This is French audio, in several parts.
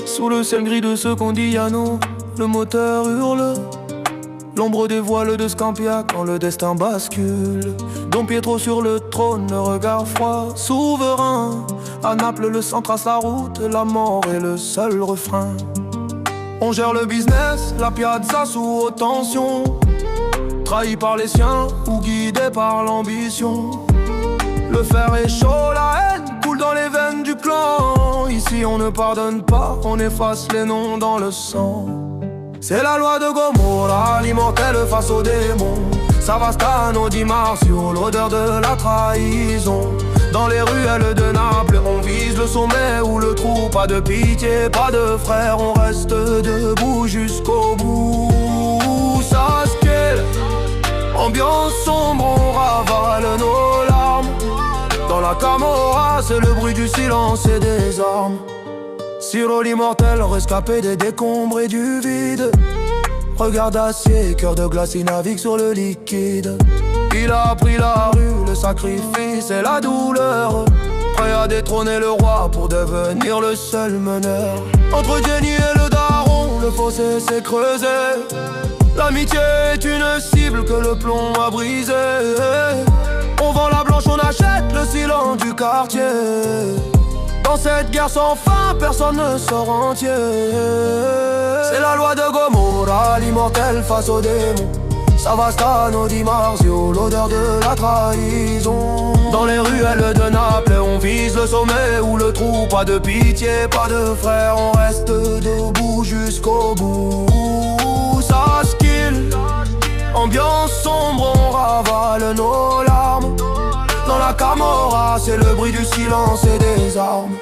Sous le ciel gris de ce Condiano, le moteur hurle. L'ombre des voiles de Scampia quand le destin bascule. Don Pietro sur le trône, le regard froid, souverain. À Naples, le sang trace la route, la mort est le seul refrain. On gère le business, la piazza sous haute tension. Trahi par les siens ou guidé par l'ambition. Le fer est chaud, la haine coule dans les veines du clan. Ici on ne pardonne pas, on efface les noms dans le sang. C'est la loi de Gomorra, l'immortel face aux démons. Savastano, Di Marzio, l'odeur de la trahison. Dans les ruelles de Naples, on vise le sommet ou le trou. Pas de pitié, pas de frères, on reste debout jusqu'au bout. Saskel, ambiance sombre, on ravale nos larmes. Dans la Camorra, c'est le bruit du silence et des armes. Ciro l'immortel, rescapé des décombres et du vide. Regard d'acier, cœur de glace, il navigue sur le liquide. Il a pris la rue, le sacrifice et la douleur. Prêt à détrôner le roi pour devenir le seul meneur. Entre Jenny et le daron, le fossé s'est creusé. L'amitié est une cible que le plomb a brisée. On vend la blanche, on achète le silence du quartier. Dans cette guerre sans fin, personne ne sort entier. C'est la loi de Gomorra, l'immortel face aux démons. Savastano, Di Marzio, l'odeur de la trahison. Dans les ruelles de Naples, on vise le sommet ou le trou. Pas de pitié, pas de frères, on reste debout jusqu'au bout. Saskil, ambiance sombre, on ravale nos larmes. Dans la Camorra, c'est le bruit du silence et des armes.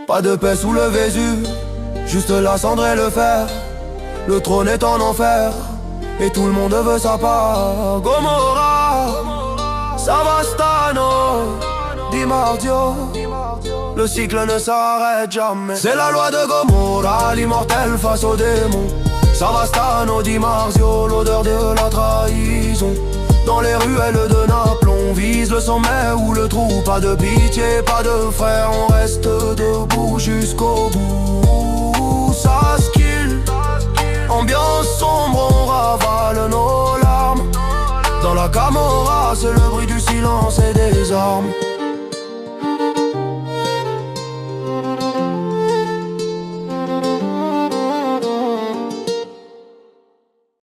Pas de paix sous le Vésuve, juste la cendre et le fer. Le trône est en enfer, et tout le monde veut sa part. Gomorra, Savastano, Di Marzio, le cycle ne s'arrête jamais. C'est la loi de Gomorra, l'immortel face aux démons. Savastano, Di Marzio, l'odeur de la trahison. Dans les ruelles de Naples, on vise le sommet ou le trou. Pas de pitié, pas de frères, on reste debout jusqu'au bout.